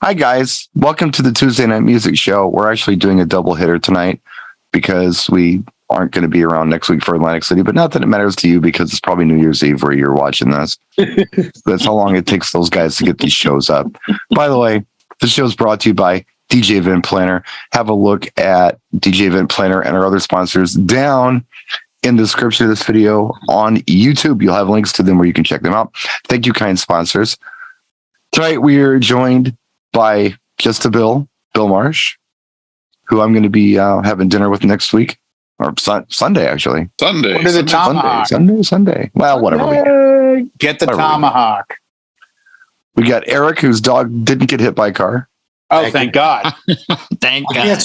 Hi, guys. Welcome to the Tuesday Night Music Show. We're actually doing a double hitter tonight because we aren't going to be around next week for Atlantic City, but not that it matters to you because it's probably New Year's Eve where you're watching this. That's how long it takes those guys to get these shows up. By the way, the show is brought to you by DJ Event Planner. Have a look at DJ Event Planner and our other sponsors down in the description of this video on YouTube. You'll have links to them where you can check them out. Thank you, kind sponsors. Tonight, we are joined by Just a Bill Marsh, who I'm going to be having dinner with next week, or Sunday, actually. Sunday. What is the tomahawk? Sunday. Well, whatever. Get the tomahawk. We got Eric, whose dog didn't get hit by a car. Oh, thank God. Thank God.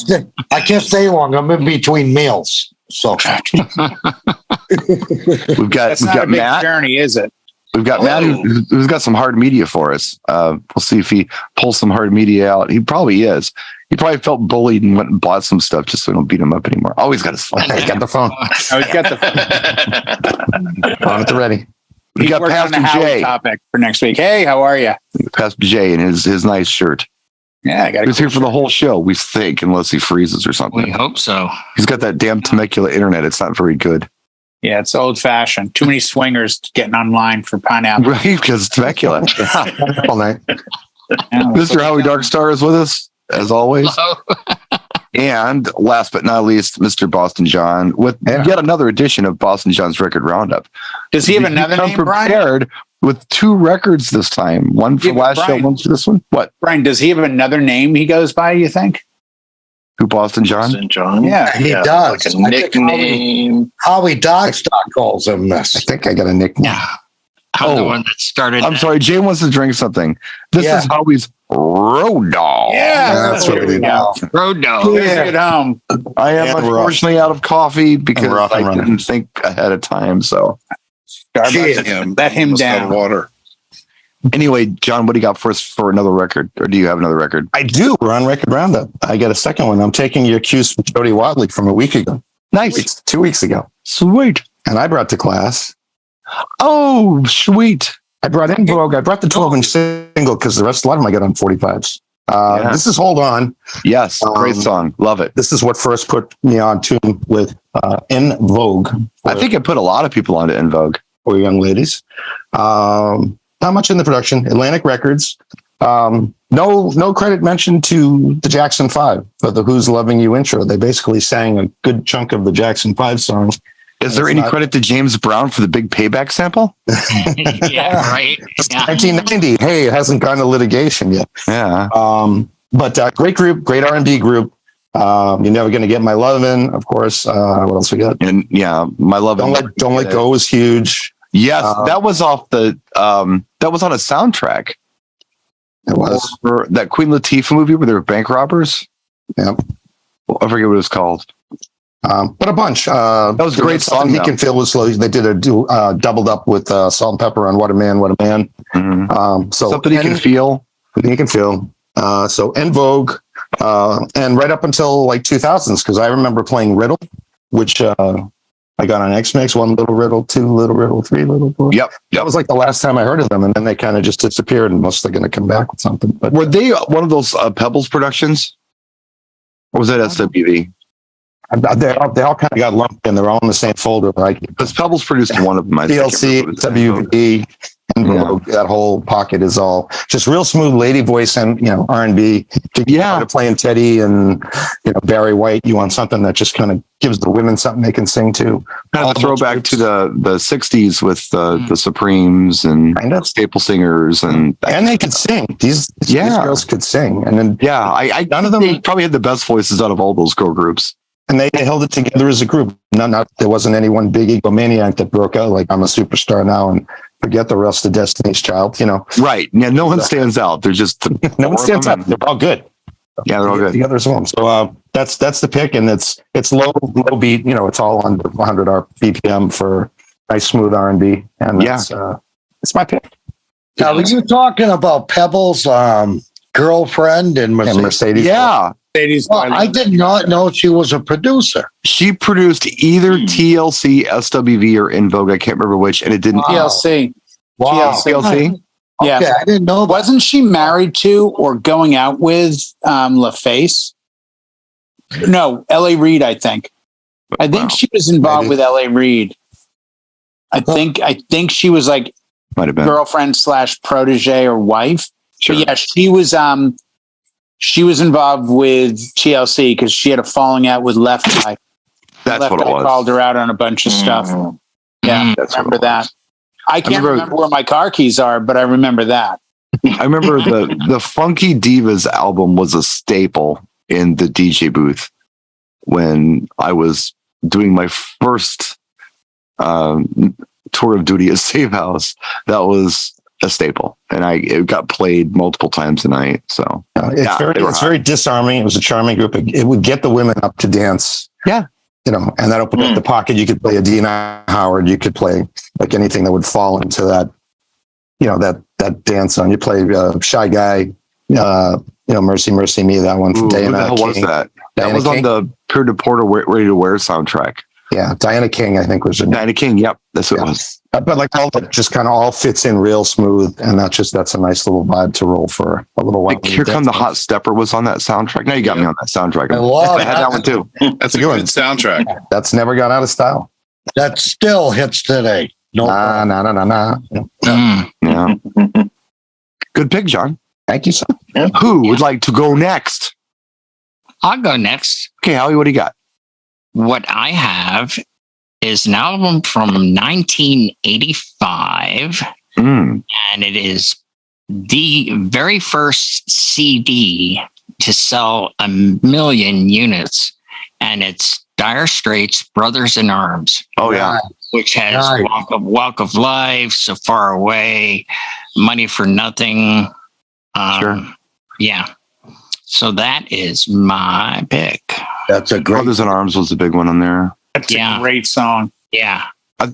I can't stay long. I'm in between meals. So we've got a big Matt. Journey, is it? We've got Matt, who's got some hard media for us. We'll see if he pulls some hard media out. He probably is. He probably felt bullied and went and bought some stuff just so we don't beat him up anymore. Oh, he's got his phone. he's got the phone. Oh, he's got the phone. On at the ready. We got Pastor Jay. Topic for next week. Hey, how are you? Pastor Jay in his nice shirt. Yeah, I got. He's here for the whole show. We think, unless he freezes or something. We hope so. He's got that damn Temecula internet. It's not very good. Yeah, it's old fashioned. Too many swingers getting online for pineapple. Right, because it's Temecula. All night. Mr. Howie Darkstar is with us, as always. Hello. And last but not least, Mr. Boston John, with yet another edition of Boston John's Record Roundup. Does he have another name, prepared Brian? With two records this time. One for last show, one for this one. What? Brian, does he have another name he goes by, you think? Who, Boston John? Boston John? Yeah. He does. Like a nickname. Howie Dogstock calls him this. I think I got a nickname. Yeah. I'm the one that started. I'm sorry. Jay wants to drink something. This is Howie's Road Dog. Yeah, that's what we do. Road Dog. Get home. I am unfortunately out of coffee because I didn't think ahead of time. So Starbucks, let him down. Water. Anyway, John, what do you got for us for another record? Or do you have another record? I do. We're on Record Roundup. I got a second one. I'm taking your cues from Jody Watley from a week ago. Nice. 2 weeks ago. Sweet. And I brought to class. Oh, sweet. I brought In Vogue. I brought the 12-inch single because the rest, a lot of them I got on 45s. This is Hold On. Yes. Great song. Love it. This is what first put me on tune with In Vogue. I think it put a lot of people onto In Vogue. For young ladies. Not much in the production. Atlantic Records. No credit mentioned to the Jackson 5 for the Who's Loving You intro. They basically sang a good chunk of the Jackson 5 songs. Is there any credit to James Brown for the big payback sample? Yeah, right. Yeah. 1990. Hey, it hasn't gone to litigation yet. Yeah. But great group, great R&B group. You're Never Gonna Get My Lovin', of course. What else we got? And My Love. Don't Let Go is huge. Yes, that was off the that was on a soundtrack. It was for that Queen Latifah movie where they were bank robbers. Yeah. Well, I forget what it was called. But a bunch. That was a great song. He Can Feel Was slow. They did a doubled up with Salt and Pepper on What a Man, What a Man. Mm-hmm. So Something You Can Feel. You Can Feel. So En Vogue, and right up until like 2000s, because I remember playing Riddle, which I got on X-Mix, 1 little riddle, 2 little riddle, 3 little riddle. Yep. That was like the last time I heard of them, and then they kind of just disappeared, and mostly going to come back with something. But were they one of those Pebbles productions? Or was that SWV? They all kind of got lumped in. They're all in the same folder, right? Because Pebbles produced one of them. TLC, WV, and that whole pocket is all just real smooth lady voice and R&B. Yeah, playing Teddy and Barry White. You want something that just kind of gives the women something they can sing to. Kind of a throwback to the 60s with the Supremes and staple singers and they could sing. These girls could sing, and then none of them probably had the best voices out of all those girl groups. And they held it together as a group. There wasn't any one big egomaniac that broke out like I'm a superstar now and forget the rest of Destiny's Child. Right? Yeah, no one stands out. They're just no one stands out. They're all good. Yeah, they're all good together as well. So that's the pick, and it's low beat. It's all under 100 BPM for nice smooth R&B, and it's my pick. Now, were you talking about Pebbles' girlfriend and Mercedes? Yeah. Well, I did not know she was a producer. She produced either TLC, SWV, or In Vogue. I can't remember which, and it didn't. TLC. Wow. TLC. Yeah. Okay, I didn't know that. Wasn't she married to or going out with LaFace? No, L.A. Reid, I think. I think she was involved Maybe. with L.A. Reid. I think she was like Might have been. girlfriend / protege or wife. Sure. But yeah, she was involved with TLC because she had a falling out with Left Eye. That's Left what it Eye was. called her out on a bunch of stuff. Yeah, That's what remember it that. was. I can't remember where my car keys are, but I remember that. I remember the Funky Divas album was a staple in the DJ booth when I was doing my first tour of duty at Safe House. That was a staple, and it got played multiple times a night. So It's very disarming. It was a charming group. It would get the women up to dance. Yeah. And that opened up the pocket. You could play a Dina Howard. You could play like anything that would fall into that, that dance song. You play Shy Guy, Mercy, Mercy Me, that one. Ooh, who the Diana hell King. was that? Diana That was King? on the Peer to Porter Ready to Wear soundtrack. Yeah, Diana King, I think was her name. Diana King, yep, that's what it was. But like all that just kind of all fits in real smooth, and that's a nice little vibe to roll for a little while. Like, Here Come the Hot Stepper was on that soundtrack. Now you got me on that soundtrack. I love I had that one too. That's a good soundtrack. That's never gone out of style. That still hits today. No, Nah. Yeah. Good pick, John. Thank you, sir. Who would like to go next? I'll go next. Okay, Howie, what do you got? What I have is an album from 1985, Mm. and it is the very first CD to sell 1 million units, and it's Dire Straits' Brothers in Arms, Oh, yeah. which has Nice. Walk of Life, So Far Away, Money for Nothing. Sure. Yeah. So that is my pick. that's a great. Brothers in Arms was a big one on there. That's Yeah. a great song. Yeah.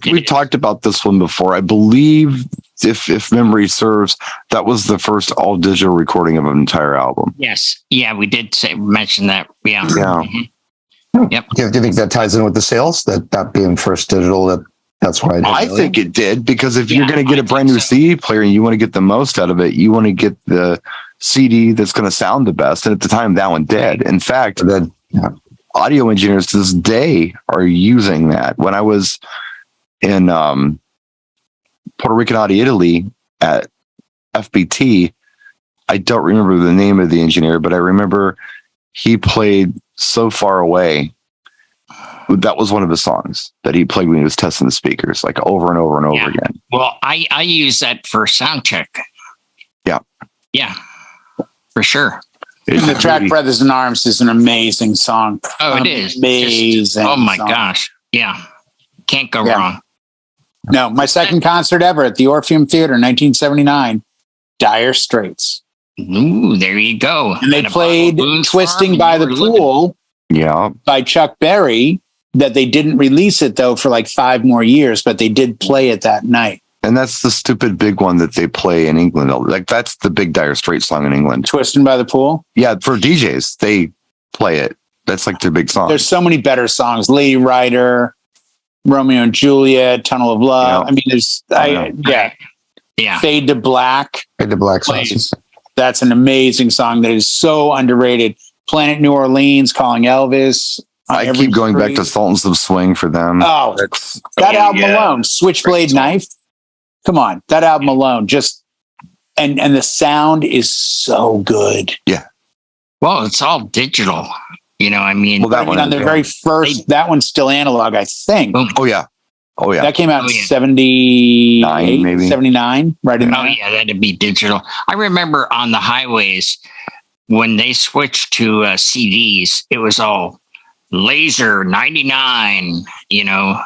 We've talked about this one before. I believe, if memory serves, that was the first all digital recording of an entire album. Yes. Yeah, we did mention that. Yeah. Yeah. Mhm. Do you think that ties in with the sales? That being first digital, that's why I think it did, because if you're Yeah, going to get I a brand new think so. CD player and you want to get the most out of it, you want to get the CD that's going to sound the best. And at the time, that one did. In fact, audio engineers to this day are using that. When I was in Puerto Rican Audio Italy at FBT, I don't remember the name of the engineer, but I remember he played So Far Away. That was one of his songs that he played when he was testing the speakers, like over and over and over Yeah. again. Well, I use that for sound check. Yeah. Yeah. For sure. It's The track really- Brothers in Arms is an amazing song. Oh, it is. Amazing. Just- oh my song. gosh. Yeah. Can't go Yeah. wrong. No, my second concert ever at the Orpheum Theater, 1979, Dire Straits. Ooh, there you go. And they a played bottle of Boone's Twisting Farm, by and the you were looking- Pool Yeah. by Chuck Berry, that they didn't release it though for like 5 more years, but they did play it that night. And that's the stupid big one that they play in England. Like, that's the big Dire Straits song in England. Twisting by the Pool. Yeah, for DJs, they play it. That's like their big song. There's so many better songs. Lady Rider, Romeo and Juliet, Tunnel of Love. Yeah. I mean, there's Yeah. Fade to Black. the Black Please. Sauces. That's an amazing song that is so underrated. Planet New Orleans, Calling Elvis. On I Every keep going back to Street. Sultans of Swing for them. Oh, that album alone, Switchblade Knife. Come on, that album alone, just and the sound is so good. Well, it's all digital. I mean, Well, that I mean, one on is, their yeah. very first, that one's still analog, I think. boom. Oh yeah. That came out Oh, in yeah. 78, maybe. 79, right in Oh there. yeah, that'd be digital. I remember on the highways when they switched to CDs, it was all laser 99.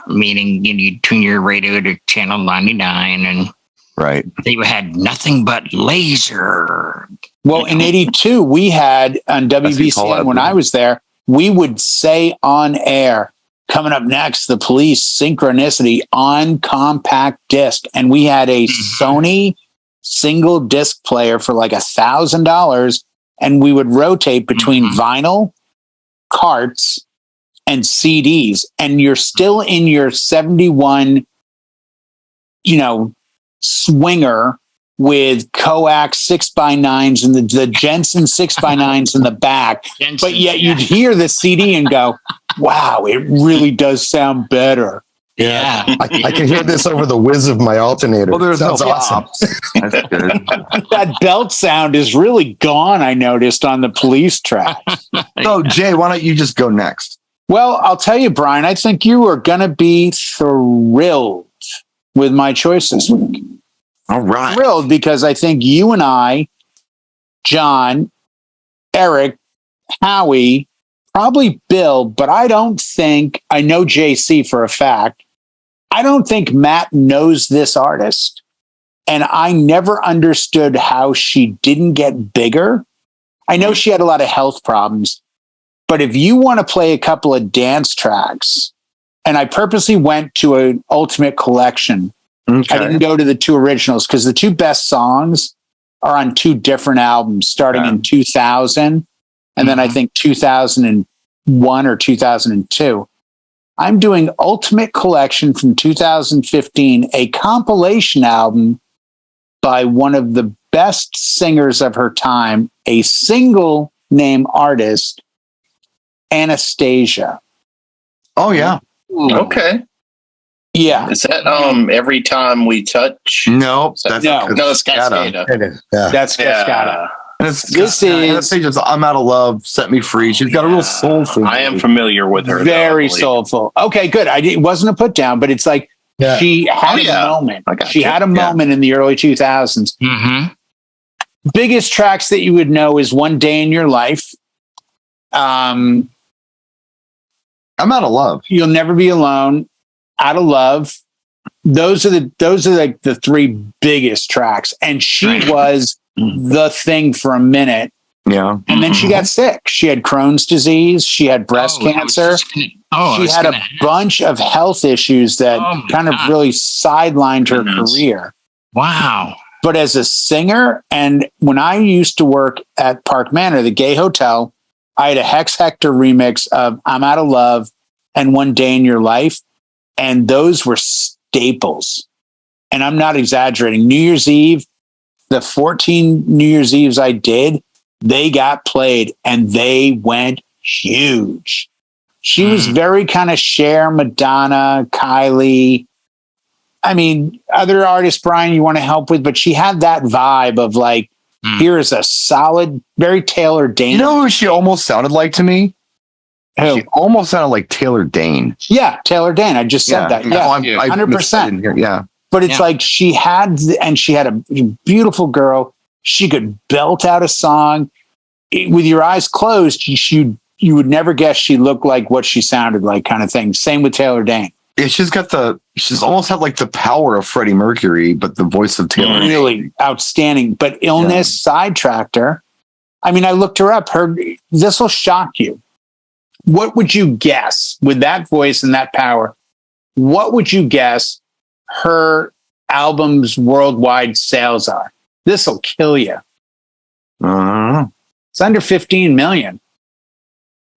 Meaning you tune your radio to channel 99, and Right. they had nothing but laser. Well, in 82, we had on WVCN when I was there, we would say on air, coming up next, The Police, Synchronicity on compact disc. And we had a Sony single disc player for like $1,000. And we would rotate between vinyl, carts, and CDs. And you're still in your 71, swinger with coax 6x9s and the Jensen 6x9s in the back. But yet you'd hear the CD and go, wow, it really does sound better. Yeah. I can hear this over the whiz of my alternator. Well, there's Sounds no awesome. pops. That's good. That belt sound is really gone, I noticed, on the Police track. So, Jay, why don't you just go next? Well, I'll tell you, Brian, I think you are going to be thrilled with my choice this week. All right. Thrilled because I think you and I, John, Eric, Howie, probably Bill, but I don't think, I know JC for a fact, I don't think Matt knows this artist. And I never understood how she didn't get bigger. I know she had a lot of health problems, but if you want to play a couple of dance tracks, and I purposely went to an Ultimate Collection. Okay. I didn't go to the two originals because the two best songs are on two different albums starting in 2000 and then I think 2001 or 2002. I'm doing Ultimate Collection from 2015, a compilation album by one of the best singers of her time, a single name artist, Anastasia. Oh, yeah. Okay. Yeah. Is that Every Time We Touch? No, That's No. no, it's Cascada. It is. Yeah. That's Cascada. And it's, This is- Anastasia's I'm Out of Love, Set Me Free. She's got a real soulful. I am familiar with her. Very though, I believe. soulful. Okay, good. It wasn't a put down, but it's like Yeah. she had yeah. a moment. I got She you. had a moment in the early 2000s. Mm-hmm. Biggest tracks that you would know is One Day in Your Life. I'm Out of Love. You'll Never Be Alone, Out of Love. Those are like the three biggest tracks. And she was the thing for a minute. Yeah. And then she got sick. She had Crohn's disease. She had breast cancer. She had a bunch of health issues that Oh my kind of God. really sidelined her Goodness. career. Wow. But as a singer, and when I used to work at Park Manor, the gay hotel, I had a Hex Hector remix of I'm Out of Love and One Day in Your Life. And those were staples. And I'm not exaggerating. New Year's Eve, the 14 New Year's Eves I did, they got played and they went huge. She was very kind of Cher, Madonna, Kylie. I mean, other artists, Brian, you want to help with, but she had that vibe of like, here is a solid, very Taylor Dane. You know who she almost sounded like to me? Who? She almost sounded like Taylor Dane. Yeah, Taylor Dane. I just said that. No, Yeah, I 100%. missed- I didn't hear- Yeah. but it's Yeah. like she had a beautiful girl. She could belt out a song with your eyes closed. You would never guess she looked like what she sounded like, kind of thing. Same with Taylor Dane. Yeah, she's almost had like the power of Freddie Mercury, but the voice of Taylor. Really outstanding. But illness sidetracked her. I mean, I looked her up. This will shock you. What would you guess with that voice and that power? What would you guess her album's worldwide sales are? This will kill you. It's under 15 million.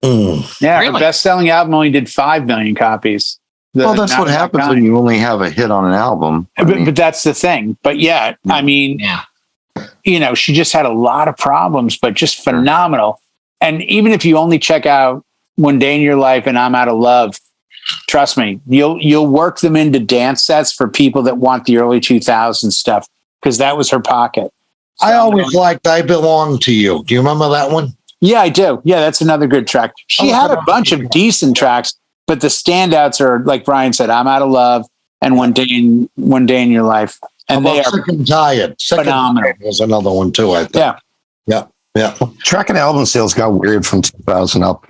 Yeah, Really? her best-selling album only did 5 million copies. Well, that's what happens when you only have a hit on an album. I mean, But that's the thing. But yeah, I mean, Yeah. she just had a lot of problems, but just phenomenal. And even if you only check out One Day in Your Life and I'm Out of Love, trust me, you'll work them into dance sets for people that want the early 2000s stuff, because that was her pocket. I always liked I Belong to You. Do you remember that one? Yeah, I do. Yeah, that's another good track. She had a bunch of decent tracks, but the standouts are, like Brian said, I'm Out of Love and One Day in Your Life. And How they about are Sick and Tired? Sick and phenomenal. Tired was another one too, I think. Yeah. Tracking album sales got weird from 2000 up,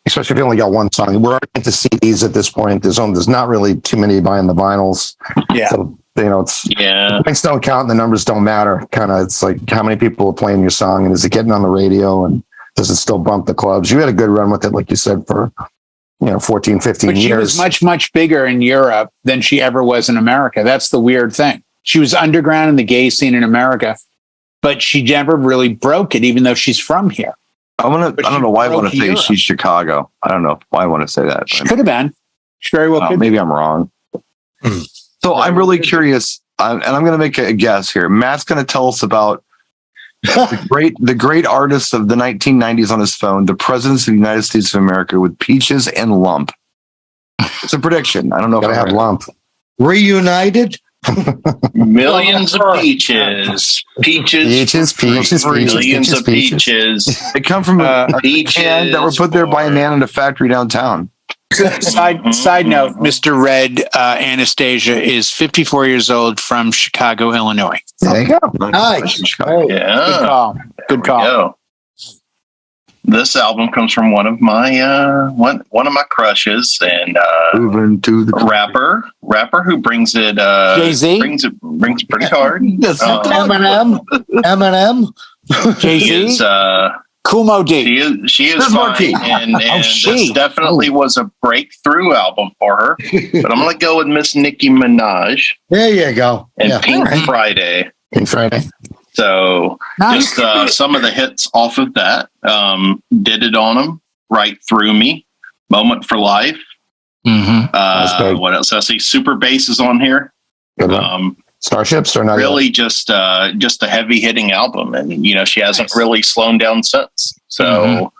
especially if you only got one song. We're into CDs at this point. There's not really too many buying the vinyls. Yeah. So, it's Yeah. points don't count and the numbers don't matter. Kind of, it's like how many people are playing your song and is it getting on the radio and does it still bump the clubs? You had a good run with it, like you said, for 14, 15 But she years. was much, much bigger in Europe than she ever was in America. That's the weird thing. She was underground in the gay scene in America, but she never really broke it, even though she's from here. I don't know why I want to say Europe. she's Chicago. I don't know why I want to say that. She could have been. She very well could. Maybe I'm wrong. So I'm really curious. and I'm going to make a guess here. Matt's going to tell us about the great artist of the 1990s on his phone, the presidents of the United States of America with Peaches and Lump. It's a prediction. I don't know if Gotta I have Lump. Reunited. Millions of peaches. Peaches. Millions of peaches. They come from a can that were put there by a man in a factory downtown. Side note, Mr. Red Anastasia is 54 years old from Chicago, Illinois. There you go. Nice. Hey. Yeah. Good call. Go. This album comes from one of my one of my crushes, and Moving to the rapper who brings it Jay-Z? brings it pretty hard. Eminem. Jay-Z? He is Kumo D. she is fine, and this definitely was a breakthrough album for her. But I'm gonna go with Miss Nicki Minaj There you go. and Yeah. Pink Friday. Pink Friday. So Nice. just some of the hits off of that. Did It On 'Em, Right Through Me, Moment for Life. Mm-hmm. What else? I see Super Bass is on here. Good one. Starships or not? Really just a heavy hitting album. And, she hasn't really slowed down since. So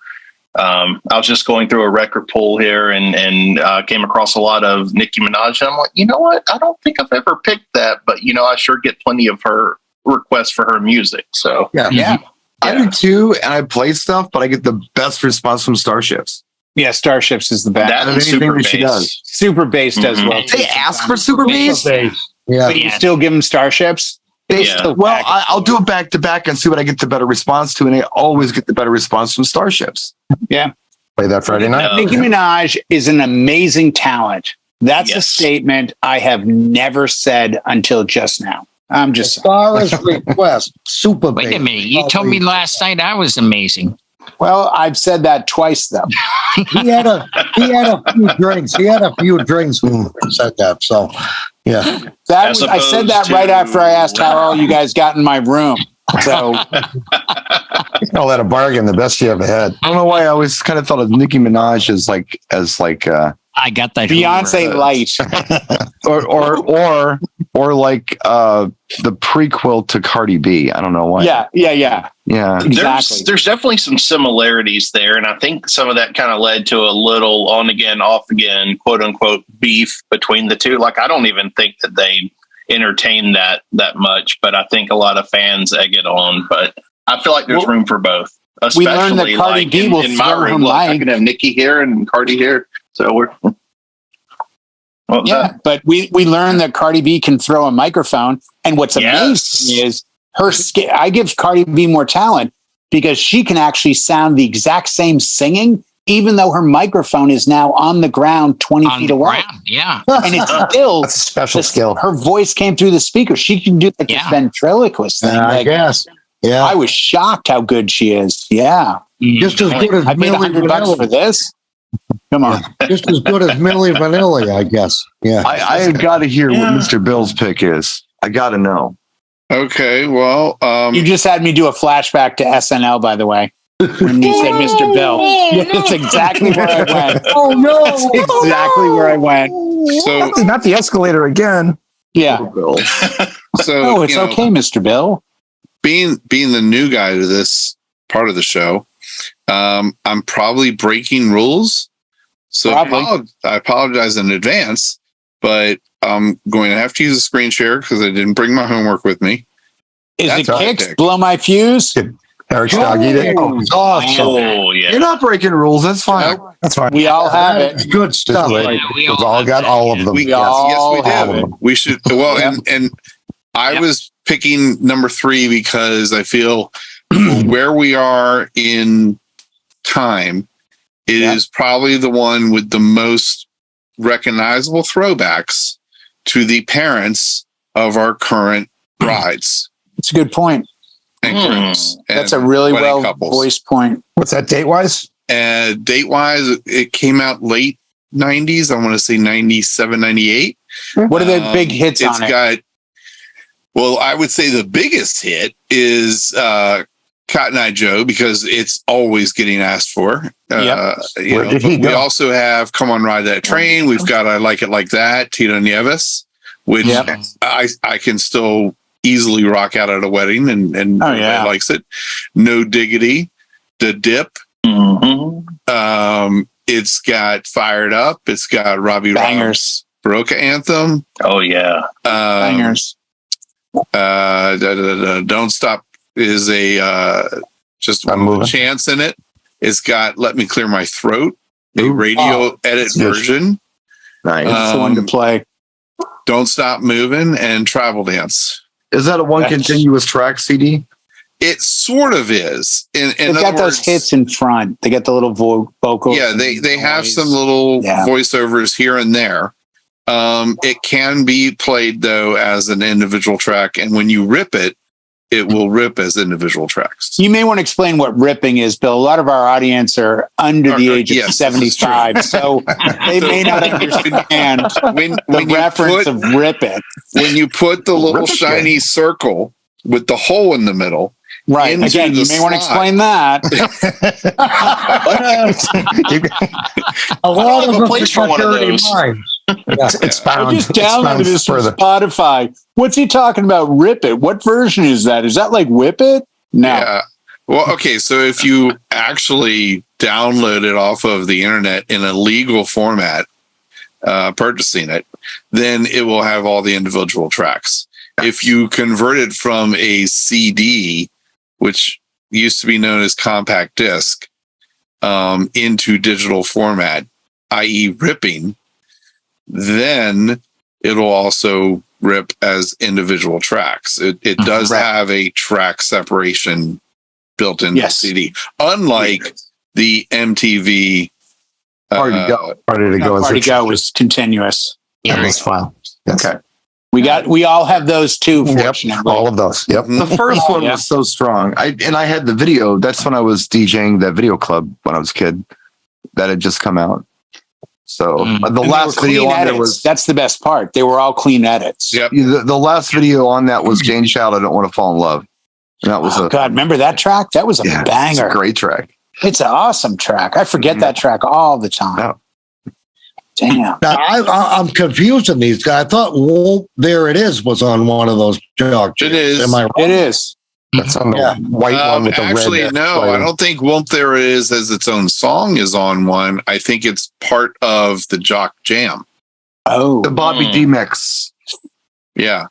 I was just going through a record pool here and came across a lot of Nicki Minaj. And I'm like, you know what? I don't think I've ever picked that, but I sure get plenty of her requests for her music. So Yeah. I do too, and I play stuff, but I get the best response from Starships. Yeah, Starships is the best. that and anything Super that she Bass. does. Super Bass does well. They ask for Super Bass. Yeah. But you still give them Starships? They Yeah. still Well, I'll do it back to back and see what I get the better response to, and I always get the better response from Starships. Play that Friday night. Yeah. Nicki Minaj is an amazing talent. That's a Yes. statement I have never said until just now. I'm just As far as request, Super Wait a Bass. minute. You told me last night I was amazing. well, I've said that twice though. He had a few drinks. He had a few drinks when he said that. So, yeah. As I said opposed that right to- after I asked how all you guys got in my room. So Call that a bargain. The best you ever had. I don't know why I always kind of thought of Nicki Minaj as like I got that. Beyonce light. or like the prequel to Cardi B. I don't know why. Yeah. Yeah. Exactly. There's definitely some similarities there, and I think some of that kind of led to a little on again, off again, quote unquote beef between the two. Like I don't even think that they entertain that much, but I think a lot of fans egg it on. But I feel like there's room for both. We learned that Especially Cardi like B will in my throw her room, look, I mic. can have Nikki here and Cardi here, so we're. What was Yeah, that? but we learned that Cardi B can throw a microphone, and what's amazing is her skill. I give Cardi B more talent because she can actually sound the exact same singing, even though her microphone is now on the ground 20 on feet the away, ground. Yeah. and it's still That's a special skill. her voice came through the speaker. She can do like Yeah. this ventriloquist thing. I Like, guess. Yeah. I was shocked how good she is. Yeah, Just as good as I paid Millie $100 for Vanilli. this. Come on. Just as good as Millie Vanilli, I guess. Yeah. I have got to hear what Mr. Bill's pick is. I got to know. Okay, well, You just had me do a flashback to SNL, by the way, when you said Mr. Bill. That's exactly where I went. Oh, no. That's exactly where I went. so Not the escalator again. Yeah. Bill. so Oh, it's okay, Mr. Bill. being the new guy to this part of the show, I'm probably breaking rules. So Probably. I apologize in advance, but I'm going to have to use a screen share because I didn't bring my homework with me. Is That's it our kicks? pick. Blow my fuse? Eric Stogg, eat it. Awesome. Oh yeah. You're not breaking rules. That's fine. That's fine. We all have That's it. good stuff. Just wait. Yeah, we We've all all have got that. all of them. We Yes. all Yes, we have do. it. We should. Well, Yep. and I Yep. was picking number 3 because I feel where we are in time, it Yep. is probably the one with the most recognizable throwbacks to the parents of our current brides It's a good point. and grooms. That's a and really wedding well couples. voiced point. What's that date wise? And date wise, it came out late 90s. I want to say 97, 98. What are the big hits It's on it? got, well, I would say the biggest hit is Cotton Eye Joe because it's always getting asked for. Yep. Where did he but we go? also have Come On Ride That Train. We've got I Like It Like That, Tito Nieves. which I can still easily rock out at a wedding, and everybody likes it. No Diggity, The Dip. It's got Fired Up. It's got Robbie Bangers. Baroka Anthem. Oh yeah, bangers. Don't Stop is a just one chance in it. It's got Let Me Clear My Throat, a radio edit version. Nice. It's the one to play. Don't Stop Moving and Travel Dance. Is that a one continuous track CD? It sort of is. They got those hits in front. They got the little vocals. Yeah, they have some little voiceovers here and there. It can be played though as an individual track, and when you rip it, it will rip as individual tracks. You may want to explain what ripping is, Bill. A lot of our audience are under the age of 75, so they may not understand the reference of rip it. When you put the little shiny circle with the hole in the middle, right? Again, you may want to explain that. A lot of place for one of those. It's bound. I just downloaded this from Spotify. What's he talking about? Rip It. What version is that? Is that like Whip It? No. Yeah. Well, okay. So if you actually download it off of the internet in a legal format, purchasing it, then it will have all the individual tracks. If you convert it from a CD, which used to be known as compact disc, into digital format, i.e. ripping, then it'll also rip as individual tracks. It does have a track separation built into the CD, unlike the MTV Party to Go was continuous. Nice file. Yes. Okay. We all have those too, fortunately. Yep, all of those. Yep. The first one was so strong. I had the video. That's when I was DJing that video club when I was a kid that had just come out. So the last video on there was... That's the best part. They were all clean edits. Yep. The last video on that was Jane Child, I Don't Want to Fall in Love. And that was God, remember that track? That was a banger. It's a great track. It's an awesome track. I forget that track all the time. Yeah. Damn. Now, I'm confused in these guys. I thought There It Is was on one of those jog. It is. Am I wrong? It is. That's on the white one with the red. Actually, no, I don't think Won't There It Is as its own song is on one. I think it's part of the Jock Jam. Oh. The Bobby D mix. Yeah.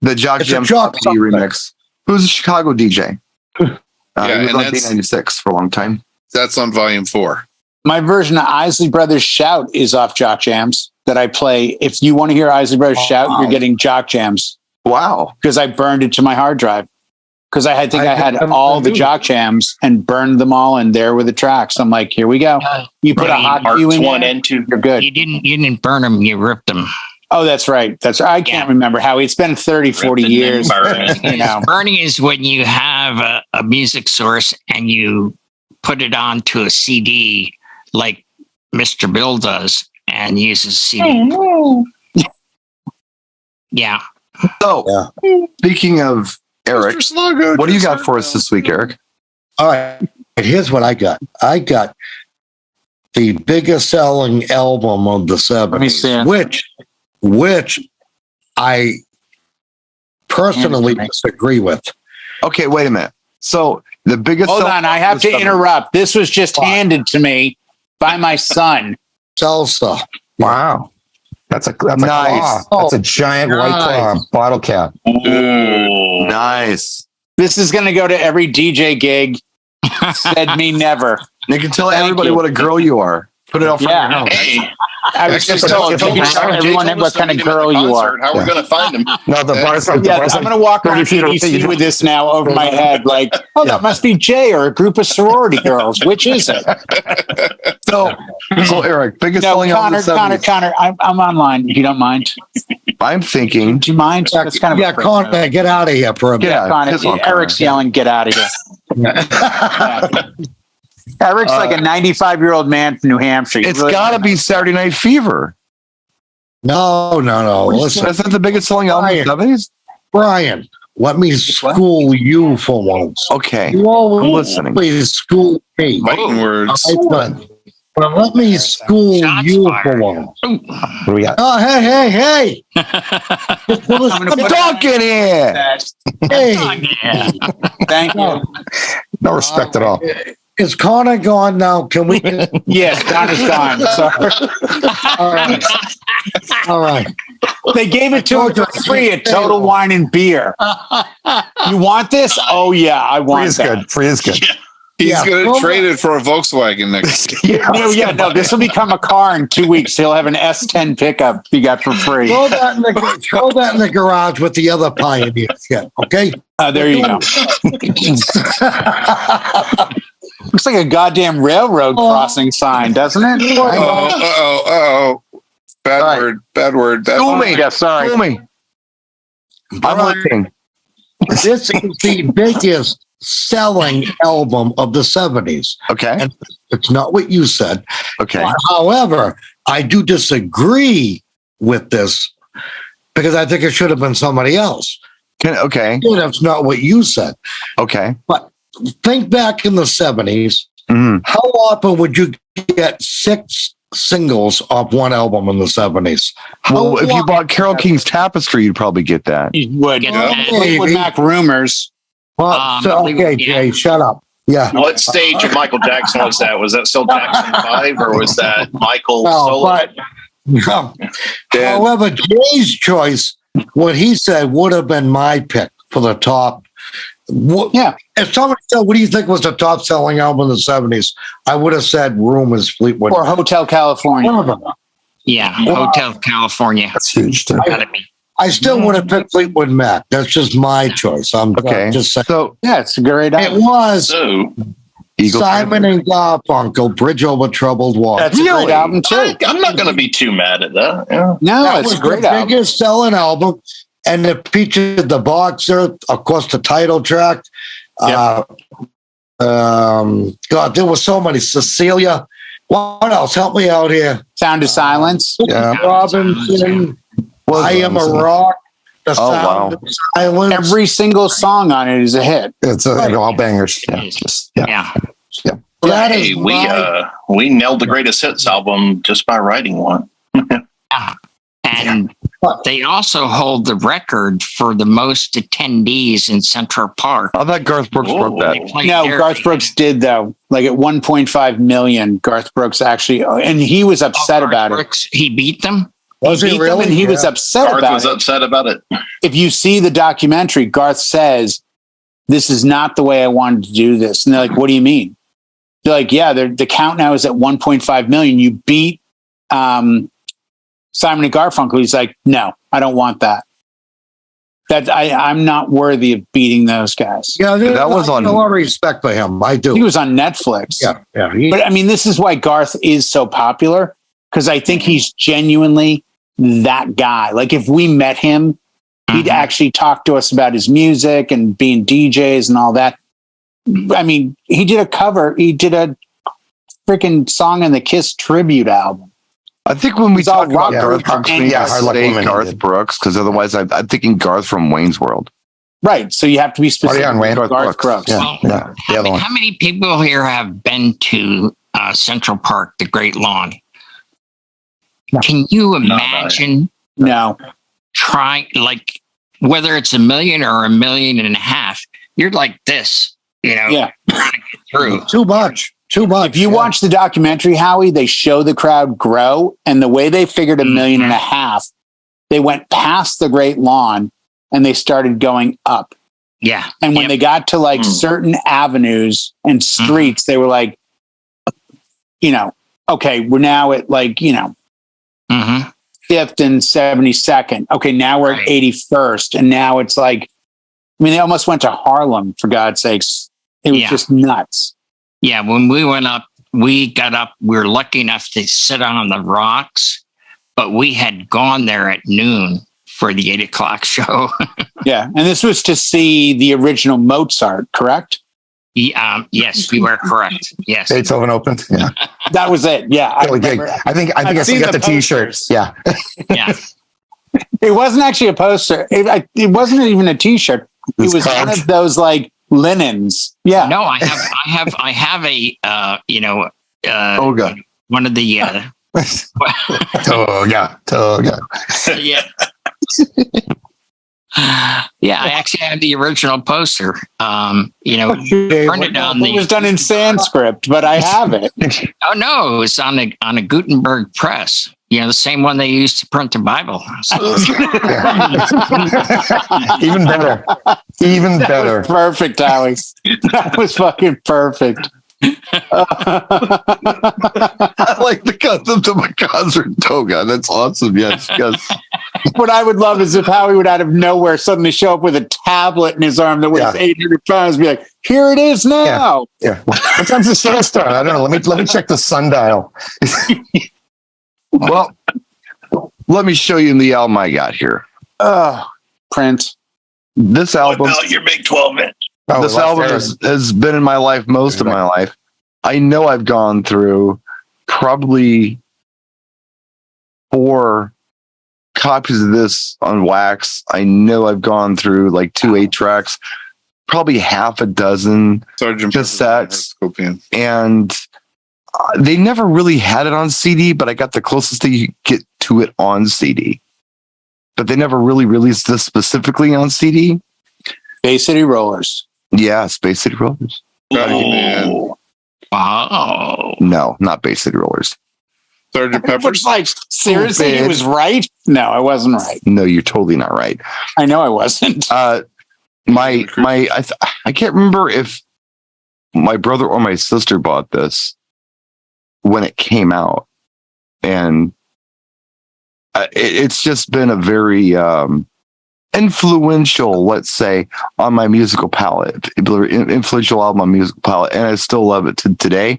The Jock It's Jam a Jock D remix. Who's a Chicago DJ? He was and on B96 for a long time. That's on volume 4. My version of Isley Brothers Shout is off Jock Jams that I play. If you want to hear Isley Brothers Shout, you're getting Jock Jams. Wow. Because I burned it to my hard drive. Because I think I had all the Jock Jams and burned them all, and there were the tracks. I'm like, here we go. You put a hot cue in one there, and two. you're good. You didn't burn them. You ripped them. Oh, that's right. I can't remember how. It's been 30, 40 years. You know. Burning is when you have a music source and you put it onto a CD like Mr. Bill does and uses CD. Yeah. So, speaking of Eric, what do you got for us this week, Eric? All right. Here's what I got. I got the biggest selling album of the 70s, Let me see it. which I personally disagree with. Okay, wait a minute. So the biggest... Hold on, I have to interrupt. This was just handed to me by my son. Salsa. Wow. That's a nice. Claw. That's a giant white claw bottle cap. Ooh. Nice. This is going to go to every DJ gig. Said me never. You can tell everybody what a girl you are. Put it out front of your house. Hey, I was just told everyone what kind of girl you are. How we're going to find him? No, the bar's I'm going to walk around EDC with this now over my head. Like, that must be Jay or a group of sorority girls. Which is it? So Eric, biggest selling album of the 70s. Connor, I'm online. If you don't mind. I'm thinking. Do you mind? That's kind of Connor, get out of here for a minute. Connor, Eric's yelling, get out of here. Eric's like a 95-year-old man from New Hampshire. It's got to be Saturday Night Fever. No. Listen, that's not the biggest selling album of the 70s? Brian, let me school you for once. Okay. You I'm listening. Please school me. Fighting words. Well, let me school Shots you fired. for one. What do we got? Oh, hey. I'm gonna The put dog in here. Hey, Yeah. Thank you. No respect at all. is Connor gone now? Can we? Yes, Connor's gone. Sorry. All right. They gave it to him for free at Total Wine and Beer. You want this? Oh yeah, I Free want is that. good. Free is good. He's Yeah. going to trade it for a Volkswagen next year. No, this will become a car in 2 weeks. He'll have an S10 pickup he got for free. Throw that in the garage with the other Pioneers. Yeah. Okay. There you go. Looks like a goddamn railroad crossing sign, doesn't it? Oh. Bad All right. word. Bad word. Bad Fool word. me. Yeah, sorry. Fool me. I'm listening. This is the biggest selling album of the 70s. Okay. And it's not what you said. Okay. However, I do disagree with this because I think it should have been somebody else. Okay. That's not what you said. Okay. Think back in the 70s. Mhm. How often would you get 6 singles off one album in the 70s? Well, if you bought Carole King's Tapestry, you'd probably get that. You would. Get Yeah. that. Fleetwood Mac rumors. Okay, Jay, shut up. Yeah. What stage of Michael Jackson was that? Was that still Jackson 5 or was that Michael No, solo? but no. Dan. However, Jay's choice, what he said, would have been my pick for the top. Yeah. If somebody said, what do you think was the top selling album in the 70s? I would have said Room is Fleetwood. Or Hotel California. Yeah. Hotel California. That's huge, too. Gotta be. I still would have picked Fleetwood Mac. That's just my choice. I'm Okay. just saying. So Yeah, it's a great It album. was So Eagle. Simon and Garfunkel, Bridge Over Troubled Water. That's a great album too. I'm not going to be too mad at that. Yeah. No, That it's was a great the album. biggest selling album, and it featured the boxer, of course, the title track. God, there were so many. Cecilia. What else? Help me out here. Sound of Silence. Yeah. Robinson. I Am a Rock. The Sound of Silence. Every single song on it is a hit. It's all bangers. Yeah. Yeah. That Hey, is my- we nailed the greatest hits album just by writing one. And they also hold the record for the most attendees in Central Park. I thought Garth Brooks broke They that. played No, there. Garth Brooks did though. Like at 1.5 million, Garth Brooks actually, and he was upset Garth about it. Brooks, he beat them. Was He he beat them really? and he was Yeah. upset Garth about was it. upset about it. If you see the documentary, Garth says, "This is not the way I wanted to do this." And they're like, "What do you mean?" They're like, "Yeah, the count now is at 1.5 million. You beat Simon and Garfunkel." He's like, "No, I don't want that. I'm not worthy of beating those guys." Yeah, That was I on- have a lot of respect for him. I do. He was on Netflix. Yeah. But I mean, this is why Garth is so popular because I think he's genuinely that guy. Like if we met him, he'd actually talk to us about his music and being DJs and all that. I mean, he did a freaking song in the Kiss tribute album. I think when we It's all talk about rock Garth Brooks, we and- need Yeah, to Hard Luck say Woman, he Garth did. Brooks because otherwise I'm thinking Garth from Wayne's World. Right. So you have to be specific. on, Wayne. Garth Garth Brooks. Yeah. Yeah. The other one. How many people here have been to Central Park, the Great Lawn? No. Can you imagine No. trying, like, whether it's 1 million or 1.5 million, you're like this, Yeah. trying to get through. Too much. If you watch the documentary, Howie, they show the crowd grow, and the way they figured 1.5 million, they went past the Great Lawn and they started going up. Yeah. And when they got to like certain avenues and streets, they were like, okay, we're now at like, Mm-hmm. 5th and 72nd. Okay, now we're at Right. 81st. And now it's like, I mean, they almost went to Harlem, for God's sakes. It was Yeah. just nuts. Yeah. When we went up, we got up, we were lucky enough to sit on the rocks, but we had gone there at noon for the 8:00 show. Yeah. And this was to see the original Mozart, correct? Yes, you are correct. Yes. Beethoven opened. Yeah. That was it. Yeah. Really big. I think I I've still seen got the the T-shirt. posters. Yeah. Yeah. It wasn't actually a poster. It wasn't even a T-shirt. It It's was one carved. of those like linens. Yeah. No, I have a Olga. one of the Toga. yeah. Yeah, I actually have the original poster. Printed on It was done in Sanskrit, but I have it. Oh no, it was on a Gutenberg press. The same one they used to print the Bible. So, Even better. Even better. Perfect, Howie. That was fucking perfect. I like the concept of a concert toga. That's awesome. Yes. What I would love is if Howie would out of nowhere suddenly show up with a tablet in his arm that weighs 800 pounds, and be like, "Here it is now." Yeah. What time's the sun start? I don't know. Let me check the sundial. Well, let me show you the album I got here. Prince. This album. What about your big 12-inch? This album has been in my life most of my life. I know I've gone through probably 4 copies of this on wax. I know I've gone through like 2 8-tracks, probably half a dozen cassettes, and they never really had it on CD, but I got the closest that you get to it on CD. But they never really released this specifically on CD. Bay City Rollers. Yeah, Space City Rollers. Man. wow. No, not Bay City Rollers. Sgt. Pepper's. Like, seriously, he was right? No, I wasn't right. No, you're totally not right. I know I wasn't. I can't remember if my brother or my sister bought this when it came out, and it's just been a very influential, let's say, on my musical palette. Influential album on musical palette, and I still love it to today.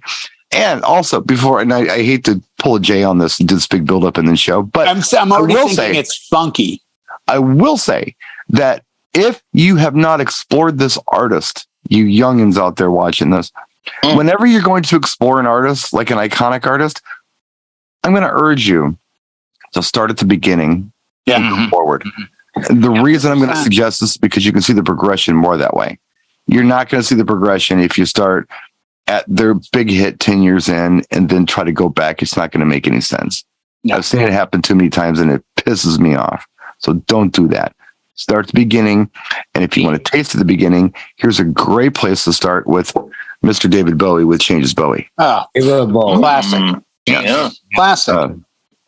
And also, I hate to pull a J on this and do this big build up and then show, but I'm already thinking it's funky. I will say that if you have not explored this artist, you youngins out there watching this, whenever you're going to explore an artist, like an iconic artist, I'm going to urge you to start at the beginning and go forward. The reason I'm going to suggest this is because you can see the progression more that way. You're not going to see the progression if you start at their big hit 10 years in and then try to go back. It's not going to make any sense. No. I've seen it happen too many times and it pisses me off. So don't do that. Start at the beginning. And if you want to taste at the beginning, here's a great place to start with Mr. David Bowie with Changes Bowie. Oh, classic. Yeah. Classic.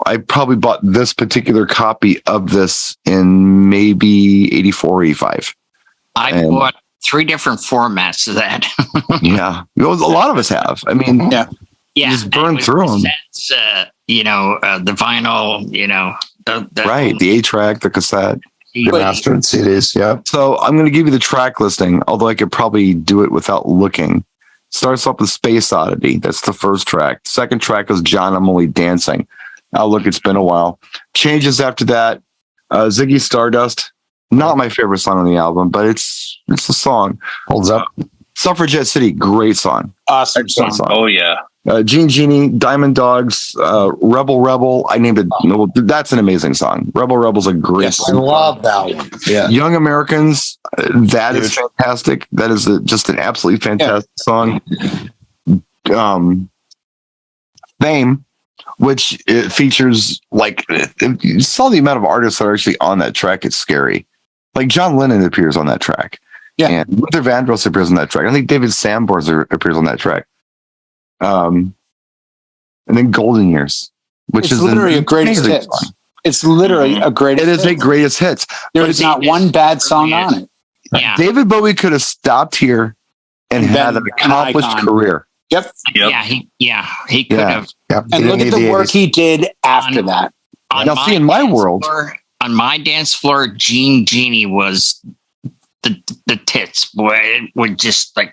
I probably bought this particular copy of this in maybe 84, 85. I bought 3 different formats of that. Yeah. A lot of us have. I mean, yeah. You just burn through them. The vinyl, right. The 8-track, the cassette. The mastered CDs, yeah. So I'm going to give you the track listing, although I could probably do it without looking. Starts off with Space Oddity. That's the first track. Second track is John, I'm Only Dancing. Oh, look, it's been a while. Changes after that. Ziggy Stardust. Not my favorite song on the album, but it's a song. Holds up. Suffragette City, great song. Awesome song. Oh, yeah. Gene Genie, Diamond Dogs, Rebel Rebel. I named it. No, that's an amazing song. Rebel Rebel's a great song. I love that one. Yeah. Young Americans, that is fantastic. That is just an absolutely fantastic song. Fame, which it features, like, if you saw the amount of artists that are actually on that track, it's scary. Like John Lennon appears on that track. Yeah. And Luther Vandross appears on that track. I think David Sanborn appears on that track. And then Golden Years, which is literally a greatest hits. Song. It's literally a greatest hits. It is a greatest hits. There's not one bad song on it. Yeah. David Bowie could have stopped here and had an accomplished career. Yep. Yeah, he could have. Yep. And look at the work he did after that. Now, see, in my world, on my dance floor, Genie was the tits. Boy, it would just like,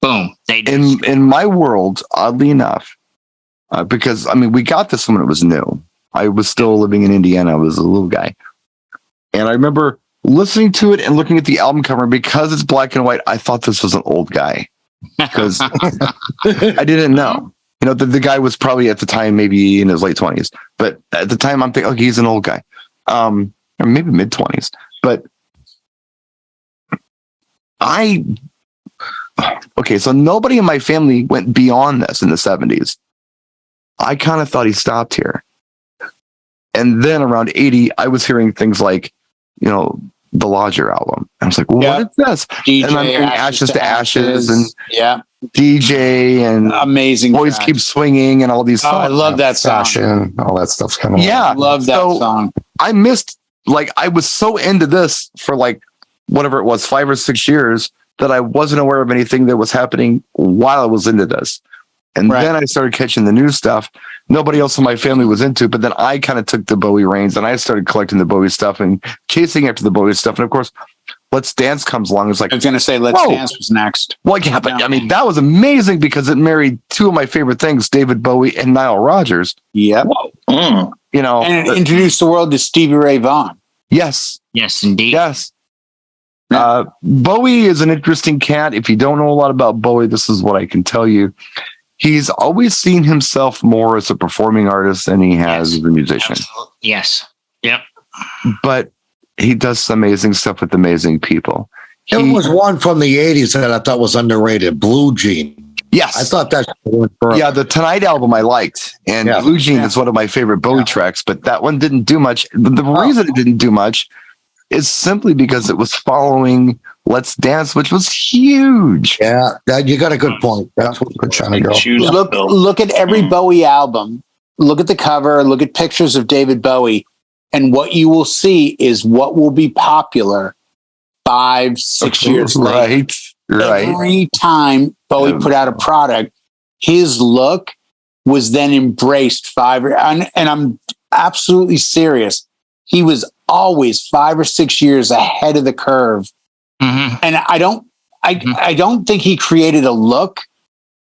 boom. In my world, oddly enough, because I mean, we got this when it was new. I was still living in Indiana. I was a little guy, and I remember listening to it and looking at the album cover. Because it's black and white, I thought this was an old guy because I didn't know. You know, the guy was probably at the time maybe in his late 20s, but at the time I'm thinking, okay, he's an old guy, or maybe mid 20s. But okay, so nobody in my family went beyond this in the 70s. I kind of thought he stopped here. And then around 80, I was hearing things like, the Lodger album. I was like, well, what is this? DJ, and I'm hearing Ashes to Ashes and DJ and amazing. Boys Keep Swinging and all these songs. I love that song. Fashion, all that stuff's coming. Yeah. I love that song. I missed, I was so into this for whatever it was, 5 or 6 years that I wasn't aware of anything that was happening while I was into this. And then I started catching the new stuff. Nobody else in my family was into it, but then I kind of took the Bowie reins and I started collecting the Bowie stuff and chasing after the Bowie stuff. And of course, Let's Dance comes along. It's like, I was going to say, Let's Dance was next. Well, yeah, but I mean, that was amazing because it married two of my favorite things, David Bowie and Nile Rodgers. Yep. And it introduced the world to Stevie Ray Vaughan. Yes. Yes, indeed. Yes. Bowie is an interesting cat. If you don't know a lot about Bowie, this is what I can tell you. He's always seen himself more as a performing artist than he has as a musician. Absolutely. Yes. Yep. But he does some amazing stuff with amazing people. There was one from the 80s that I thought was underrated, Blue Jean. Yes. I thought that. Yeah, the Tonight album I liked. And Blue Jean is one of my favorite Bowie tracks, but that one didn't do much. The reason it didn't do much is simply because it was following Let's Dance, which was huge. Yeah, you got a good point. That's what good China girl. Look at every Bowie album. Look at the cover. Look at pictures of David Bowie, and what you will see is what will be popular 5-6 years later. Right. Every time Bowie put out a product, his look was then embraced and I'm absolutely serious. He was always 5 or 6 years ahead of the curve. Mm-hmm. And I don't think he created a look